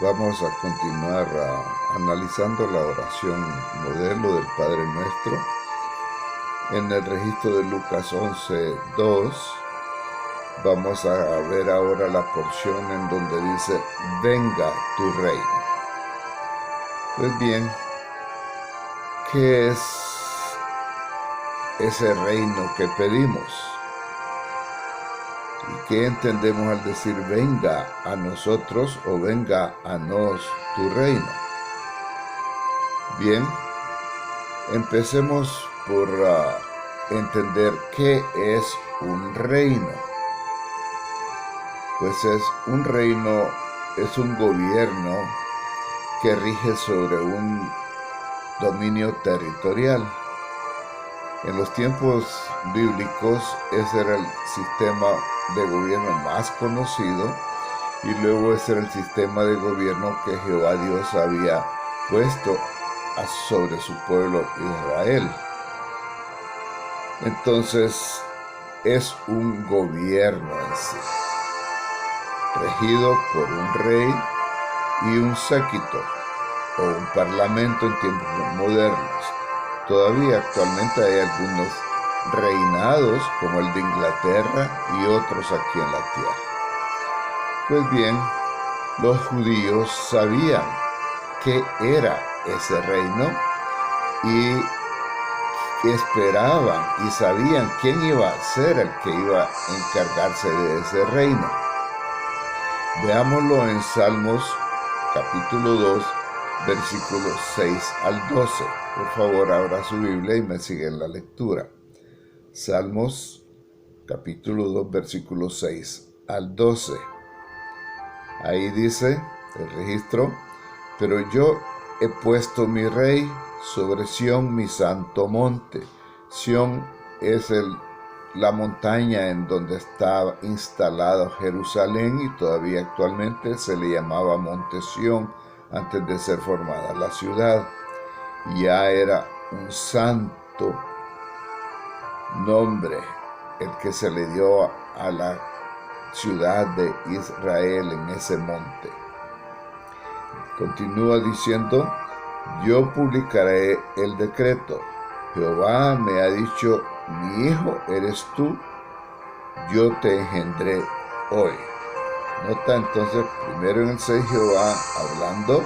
Vamos a continuar analizando la oración modelo del Padre Nuestro en el registro de Lucas 11:2. Vamos a ver ahora la porción en donde dice: venga tu reino. Pues bien, ¿qué es ese reino que pedimos? ¿Y qué entendemos al decir venga a nosotros o venga a nos tu reino? Bien, empecemos por entender qué es un reino. Pues un reino es un gobierno que rige sobre un dominio territorial. En los tiempos bíblicos ese era el sistema de gobierno más conocido, y luego ese era el sistema de gobierno que Jehová Dios había puesto sobre su pueblo Israel. Entonces es un gobierno en sí, regido por un rey y un séquito o un parlamento en tiempos modernos. Todavía actualmente hay algunos reinados como el de Inglaterra y otros aquí en la tierra. Pues bien, los judíos sabían qué era ese reino y esperaban y sabían quién iba a ser el que iba a encargarse de ese reino. Veámoslo en Salmos capítulo 2, versículos 6 al 12. Por favor, abra su Biblia y me sigue en la lectura. Salmos capítulo 2, versículos 6 al 12. Ahí dice el registro: pero yo he puesto mi rey sobre Sión, mi santo monte. Sión es la montaña en donde está instalado Jerusalén, y todavía actualmente se le llamaba Monte Sión antes de ser formada la ciudad. Ya era un santo nombre el que se le dio a la ciudad de Israel en ese monte. Continúa diciendo: yo publicaré el decreto. Jehová me ha dicho: mi hijo eres tú, yo te engendré hoy. Nota entonces, primero en el 6 Jehová hablando,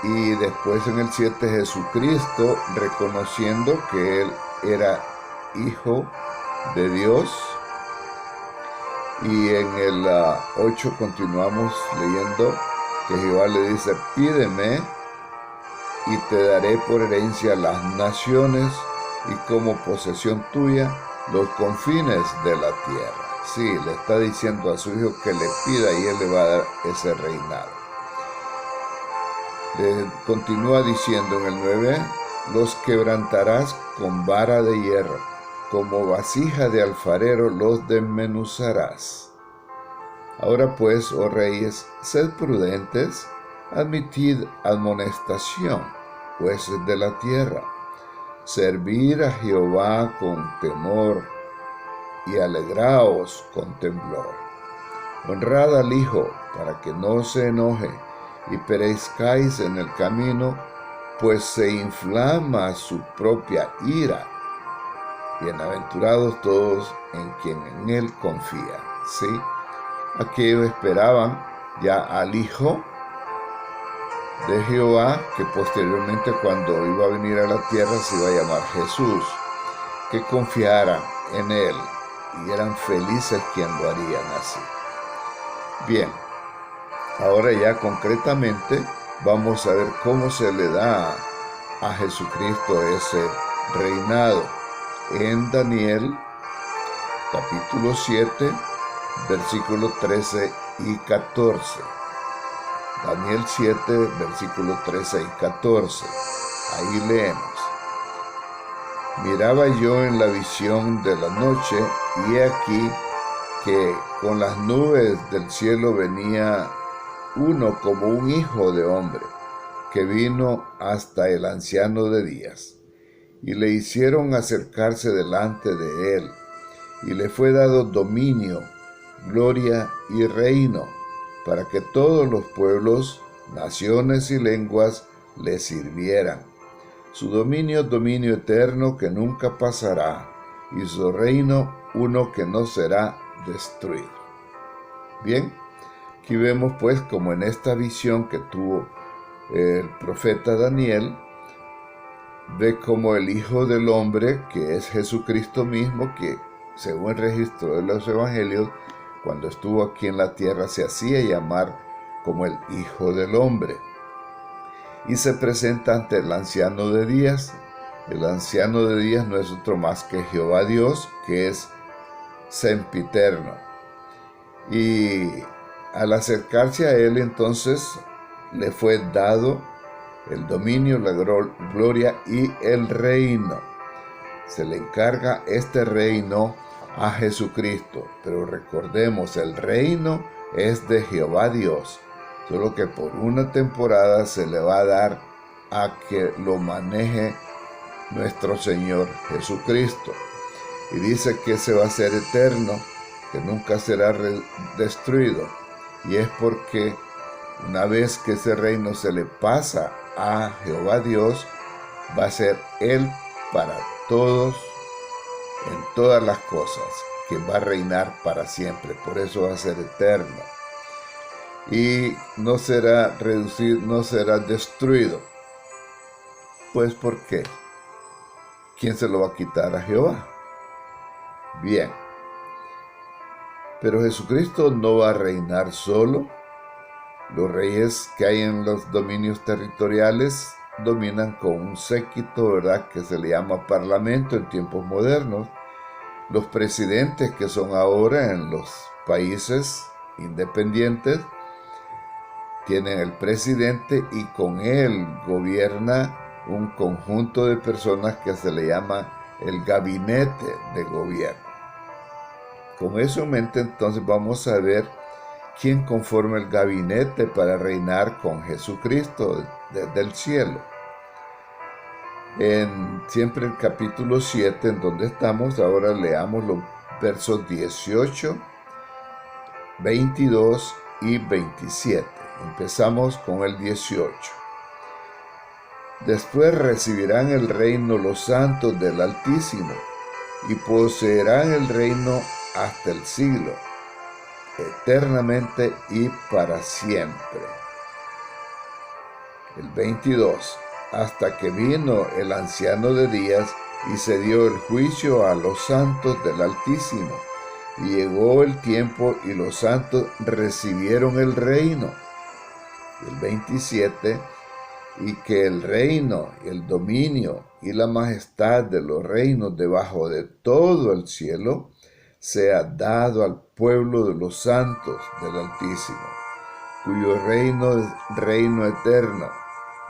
y después en el 7 Jesucristo reconociendo que él era hijo de Dios. Y en el 8 continuamos leyendo que Jehová le dice: pídeme y te daré por herencia las naciones y como posesión tuya los confines de la tierra. Sí, le está diciendo a su hijo que le pida y él le va a dar ese reinado. Le continúa diciendo en el 9: los quebrantarás con vara de hierro, como vasija de alfarero los desmenuzarás. Ahora pues, oh reyes, sed prudentes, admitid amonestación, jueces de la tierra. Servir a Jehová con temor y alegraos con temblor. Honrad al Hijo para que no se enoje y perezcáis en el camino, pues se inflama su propia ira. Bienaventurados todos en quien en él confían. ¿Sí? Aquellos esperaban ya al Hijo de Jehová, que posteriormente, cuando iba a venir a la tierra, se iba a llamar Jesús, que confiaran en él, y eran felices quien lo harían así. Bien, ahora ya concretamente vamos a ver cómo se le da a Jesucristo ese reinado. En Daniel capítulo 7, versículos 13 y 14. Daniel 7, versículos 13 y 14. Ahí leemos: miraba yo en la visión de la noche, y he aquí que con las nubes del cielo venía uno como un hijo de hombre, que vino hasta el anciano de días, y le hicieron acercarse delante de él, y le fue dado dominio, gloria y reino, para que todos los pueblos, naciones y lenguas le sirvieran. Su dominio es dominio eterno que nunca pasará, y su reino uno que no será destruido. Bien, aquí vemos pues como en esta visión que tuvo el profeta Daniel, ve como el Hijo del Hombre, que es Jesucristo mismo, que según el registro de los evangelios, cuando estuvo aquí en la tierra se hacía llamar como el Hijo del Hombre. Y se presenta ante el anciano de días. El anciano de días no es otro más que Jehová Dios, que es sempiterno. Y al acercarse a él, entonces, le fue dado el dominio, la gloria y el reino. Se le encarga este reino a Jesucristo. Pero recordemos, el reino es de Jehová Dios. Solo que por una temporada se le va a dar a que lo maneje nuestro Señor Jesucristo. Y dice que ese va a ser eterno, que nunca será destruido. Y es porque una vez que ese reino se le pasa a Jehová Dios, va a ser Él para todos, en todas las cosas, que va a reinar para siempre. Por eso va a ser eterno. Y no será reducido, no será destruido. Pues ¿por qué? ¿Quién se lo va a quitar a Jehová? Bien. Pero Jesucristo no va a reinar solo. Los reyes que hay en los dominios territoriales dominan con un séquito, ¿verdad?, que se le llama parlamento en tiempos modernos. Los presidentes que son ahora en los países independientes tienen el presidente y con él gobierna un conjunto de personas que se le llama el gabinete de gobierno. Con eso en mente, entonces vamos a ver quién conforma el gabinete para reinar con Jesucristo desde el cielo. Siempre el capítulo 7, en donde estamos, ahora leamos los versos 18, 22 y 27. Empezamos con el 18. Después recibirán el reino los santos del Altísimo, y poseerán el reino hasta el siglo, eternamente y para siempre. El 22. Hasta que vino el anciano de días y se dio el juicio a los santos del Altísimo, y llegó el tiempo y los santos recibieron el reino. El 27. Y que el reino, el dominio y la majestad de los reinos debajo de todo el cielo sea dado al pueblo de los santos del Altísimo, cuyo reino es reino eterno,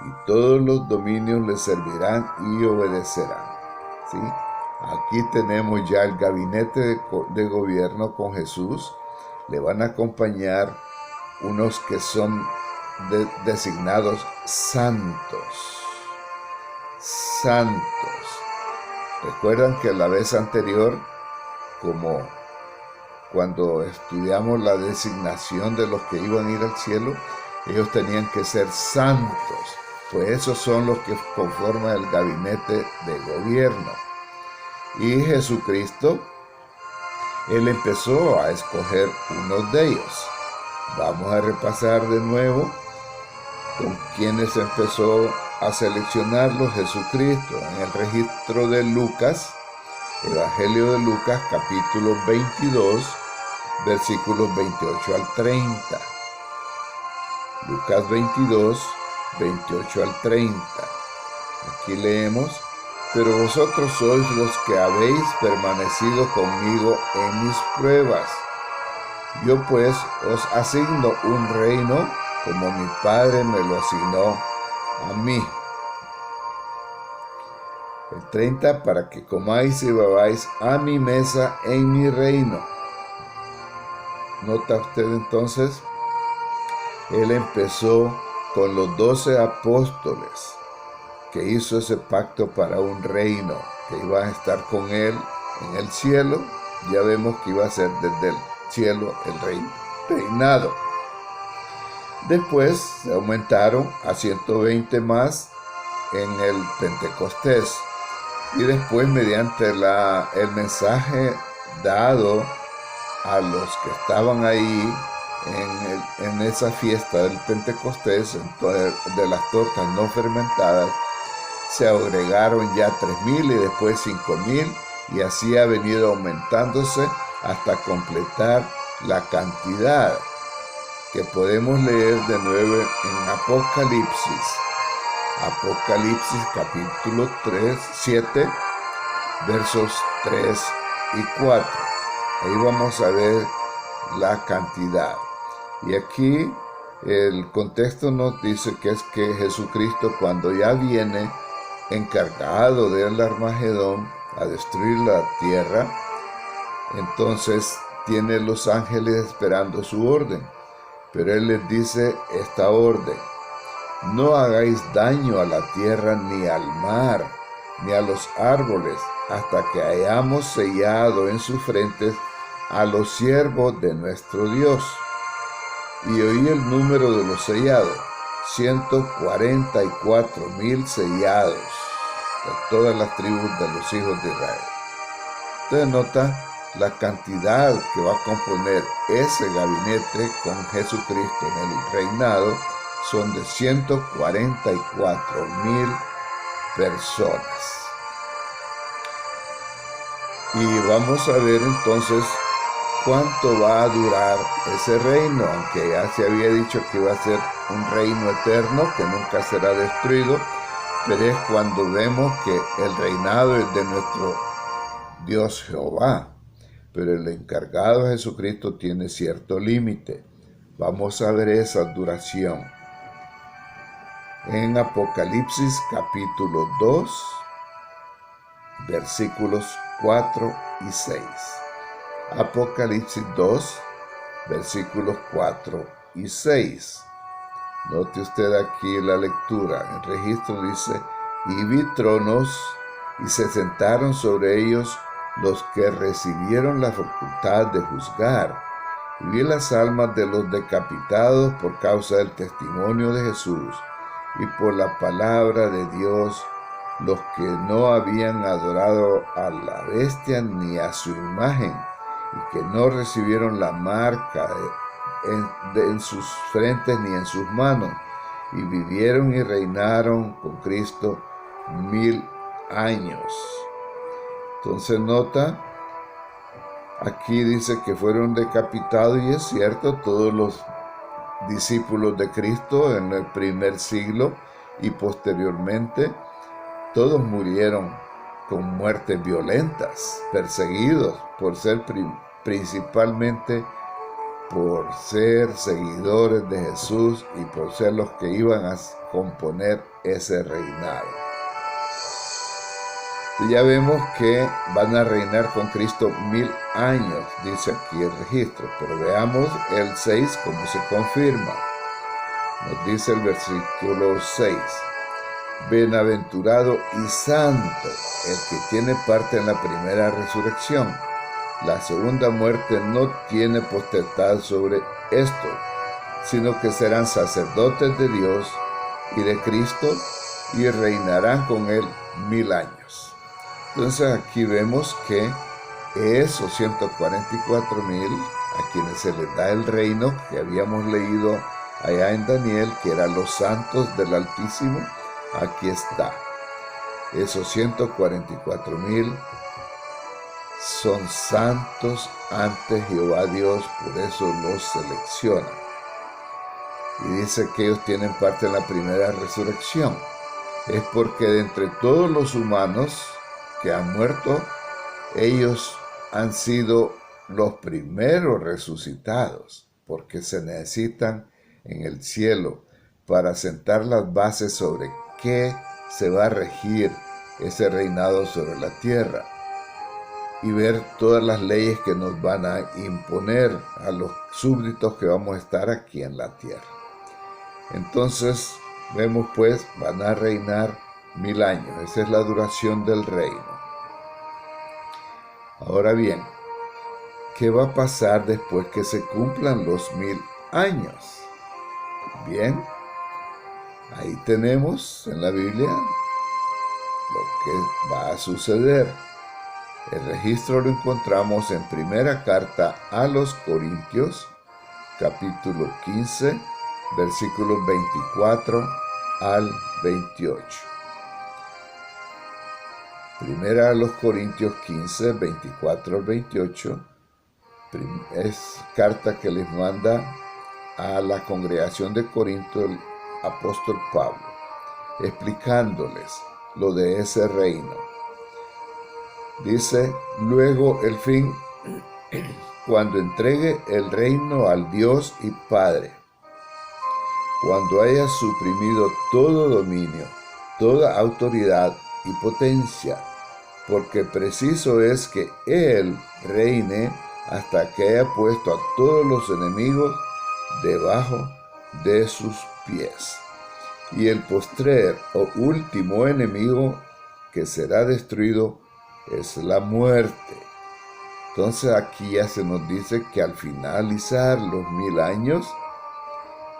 y todos los dominios le servirán y obedecerán. ¿Sí? Aquí tenemos ya el gabinete de gobierno con Jesús. Le van a acompañar unos que son designados santos. Santos. Recuerdan que la vez anterior, como cuando estudiamos la designación de los que iban a ir al cielo, ellos tenían que ser santos. Pues esos son los que conforman el gabinete de gobierno. Y Jesucristo, Él empezó a escoger unos de ellos. Vamos a repasar de nuevo con quienes empezó a seleccionarlos Jesucristo. En el registro de Lucas, Evangelio de Lucas, capítulo 22, versículos 28 al 30. Lucas 22, 28 al 30. Aquí leemos: pero vosotros sois los que habéis permanecido conmigo en mis pruebas. Yo pues os asigno un reino, como mi Padre me lo asignó a mí. El 30, para que comáis y bebáis a mi mesa en mi reino. Nota usted entonces, Él empezó con los 12 apóstoles, que hizo ese pacto para un reino, que iba a estar con Él en el cielo. Ya vemos que iba a ser desde el cielo el reinado. Después se aumentaron a 120 más en el Pentecostés. Y después, mediante el mensaje dado a los que estaban ahí en esa fiesta del Pentecostés, de las tortas no fermentadas, se agregaron ya 3.000 y después 5.000, y así ha venido aumentándose hasta completar la cantidad que podemos leer de nuevo en Apocalipsis. Apocalipsis capítulo 7, versos 3 y 4. Ahí vamos a ver la cantidad. Y aquí el contexto nos dice que es que Jesucristo, cuando ya viene encargado del Armagedón a destruir la tierra, entonces tiene los ángeles esperando su orden. Pero Él les dice esta orden: no hagáis daño a la tierra, ni al mar, ni a los árboles, hasta que hayamos sellado en sus frentes a los siervos de nuestro Dios. Y oí el número de los sellados: 144.000 sellados de todas las tribus de los hijos de Israel. Usted nota la cantidad que va a componer ese gabinete con Jesucristo en el reinado. Son de 144.000 personas. Y vamos a ver entonces cuánto va a durar ese reino, aunque ya se había dicho que iba a ser un reino eterno que nunca será destruido, pero es cuando vemos que el reinado es de nuestro Dios Jehová, pero el encargado Jesucristo tiene cierto límite. Vamos a ver esa duración en Apocalipsis capítulo 2, versículos 4 y 6. Apocalipsis 2, versículos 4 y 6. Note usted aquí la lectura. El registro dice: y vi tronos, y se sentaron sobre ellos los que recibieron la facultad de juzgar. Y vi las almas de los decapitados por causa del testimonio de Jesús y por la palabra de Dios, los que no habían adorado a la bestia ni a su imagen, y que no recibieron la marca en sus frentes ni en sus manos, y vivieron y reinaron con Cristo 1000 años. Entonces nota, aquí dice que fueron decapitados, y es cierto, todos los discípulos de Cristo en el primer siglo y posteriormente, todos murieron con muertes violentas, perseguidos por ser principalmente por ser seguidores de Jesús y por ser los que iban a componer ese reinado. Y ya vemos que van a reinar con Cristo 1000 años, dice aquí el registro. Pero veamos el 6 cómo se confirma. Nos dice el versículo 6: bienaventurado y santo el que tiene parte en la primera resurrección. La segunda muerte no tiene potestad sobre esto, sino que serán sacerdotes de Dios y de Cristo, y reinarán con él 1000 años. Entonces aquí vemos que esos 144.000 a quienes se les da el reino que habíamos leído allá en Daniel, que eran los santos del Altísimo, aquí está. Esos 144.000 son santos ante Jehová Dios, por eso los selecciona. Y dice que ellos tienen parte en la primera resurrección. Es porque de entre todos los humanos que han muerto, ellos han sido los primeros resucitados, porque se necesitan en el cielo para sentar las bases sobre qué se va a regir ese reinado sobre la tierra, y ver todas las leyes que nos van a imponer a los súbditos que vamos a estar aquí en la tierra. Entonces vemos pues, van a reinar 1000 años. Esa es la duración del reino. Ahora bien, ¿qué va a pasar después que se cumplan los 1000 años? Bien, ahí tenemos en la Biblia lo que va a suceder. El registro lo encontramos en primera carta a los Corintios, capítulo 15, versículos 24 al 28. Primera a los Corintios 15, 24 al 28, es carta que les manda a la congregación de Corinto el apóstol Pablo, explicándoles lo de ese reino. Dice, luego el fin, cuando entregue el reino al Dios y Padre, cuando haya suprimido todo dominio, toda autoridad y potencia, porque preciso es que Él reine hasta que haya puesto a todos los enemigos debajo de sus pies. Y el postrer o último enemigo que será destruido es la muerte. Entonces aquí ya se nos dice que al finalizar los 1000 años,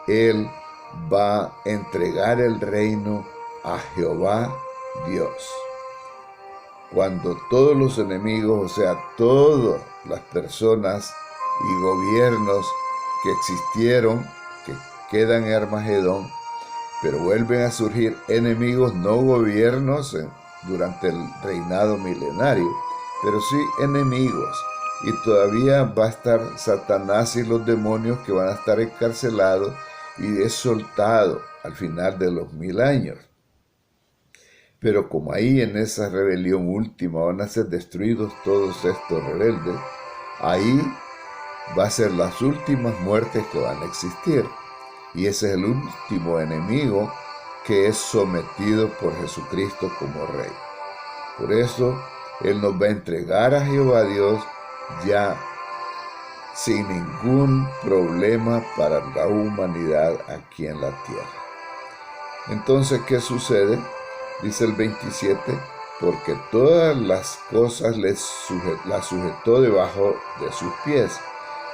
Él va a entregar el reino a Jehová Dios. Cuando todos los enemigos, o sea, todas las personas y gobiernos que existieron, que quedan en Armagedón, pero vuelven a surgir enemigos, no gobiernos durante el reinado milenario, pero sí enemigos. Y todavía va a estar Satanás y los demonios que van a estar encarcelados y es soltado al final de los 1000 años. Pero como ahí en esa rebelión última van a ser destruidos todos estos rebeldes, ahí va a ser las últimas muertes que van a existir. Y ese es el último enemigo que es sometido por Jesucristo como Rey. Por eso, Él nos va a entregar a Jehová Dios ya sin ningún problema para la humanidad aquí en la tierra. Entonces, ¿qué sucede? Dice el 27, porque todas las cosas las sujetó debajo de sus pies.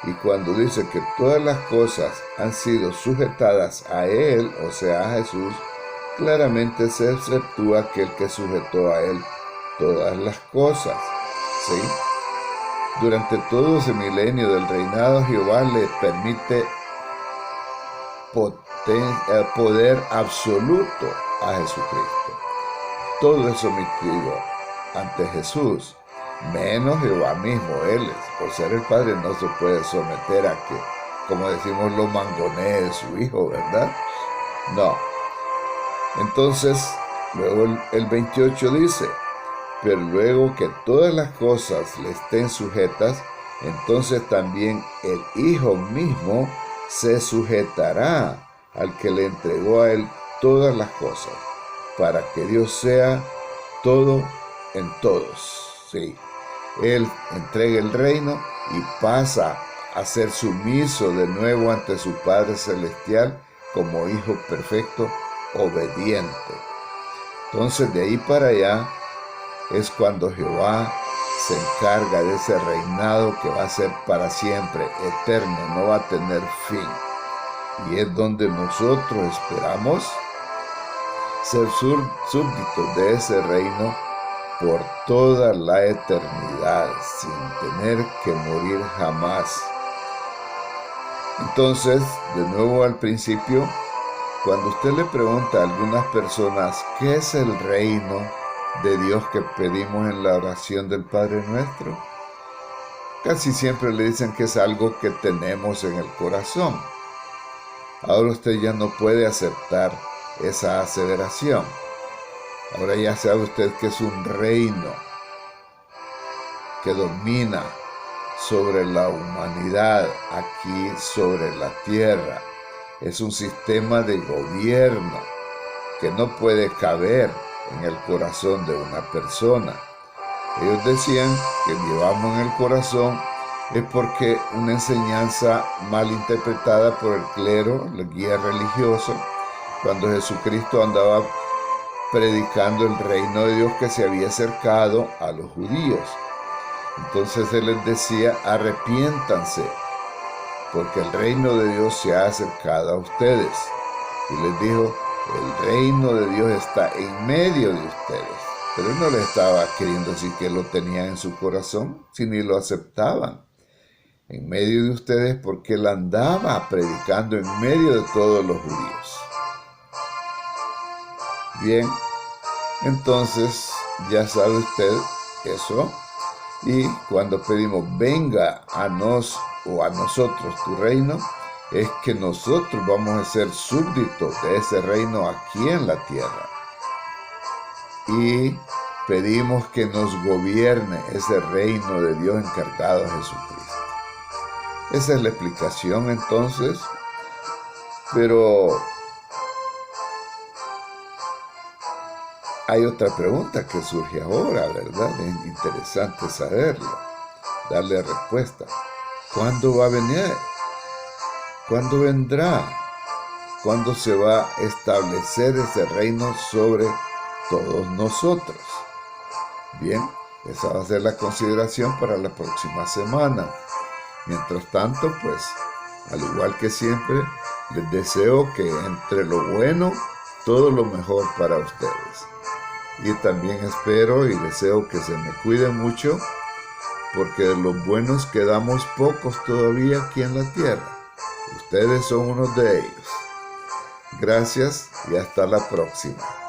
Y cuando dice que todas las cosas han sido sujetadas a Él, o sea, a Jesús, claramente se exceptúa aquel que sujetó a Él todas las cosas. ¿Sí? Durante todo ese milenio del reinado, Jehová le permite poder absoluto a Jesucristo. Todo es sometido ante Jesús, menos Jehová mismo. Él, por ser el Padre, no se puede someter a que, como decimos, lo mangonee de su Hijo, ¿verdad? No. Entonces, luego el 28 dice, pero luego que todas las cosas le estén sujetas, entonces también el Hijo mismo se sujetará al que le entregó a Él todas las cosas, para que Dios sea todo en todos. Sí. Él entrega el reino y pasa a ser sumiso de nuevo ante su Padre Celestial como Hijo perfecto, obediente. Entonces, de ahí para allá es cuando Jehová se encarga de ese reinado que va a ser para siempre, eterno, no va a tener fin. Y es donde nosotros esperamos ser súbditos de ese reino por toda la eternidad, sin tener que morir jamás. Entonces, de nuevo al principio, cuando usted le pregunta a algunas personas qué es el reino de Dios que pedimos en la oración del Padre Nuestro, casi siempre le dicen que es algo que tenemos en el corazón. Ahora usted ya no puede aceptar esa aseveración. Ahora ya sabe usted que es un reino que domina sobre la humanidad aquí sobre la tierra. Es un sistema de gobierno que no puede caber en el corazón de una persona. Ellos decían que llevamos en el corazón es porque una enseñanza mal interpretada por el clero, el guía religioso, cuando Jesucristo andaba predicando el reino de Dios que se había acercado a los judíos. Entonces Él les decía, arrepiéntanse, porque el reino de Dios se ha acercado a ustedes. y les dijo, el reino de Dios está en medio de ustedes. Pero él no le estaba queriendo decir que lo tenía en su corazón, si ni lo aceptaban. En medio de ustedes, porque él andaba predicando en medio de todos los judíos. Bien, entonces ya sabe usted eso. Y cuando pedimos, venga a nos o a nosotros tu reino, es que nosotros vamos a ser súbditos de ese reino aquí en la tierra. Y pedimos que nos gobierne ese reino de Dios encargado a Jesucristo. Esa es la explicación entonces, pero hay otra pregunta que surge ahora, ¿verdad? Es interesante saberlo, darle respuesta. ¿Cuándo va a venir? ¿Cuándo vendrá? ¿Cuándo se va a establecer ese reino sobre todos nosotros? Bien, esa va a ser la consideración para la próxima semana. Mientras tanto, pues, al igual que siempre, les deseo que entre lo bueno, todo lo mejor para ustedes. Y también espero y deseo que se me cuiden mucho, porque de los buenos quedamos pocos todavía aquí en la tierra. Ustedes son uno de ellos. Gracias y hasta la próxima.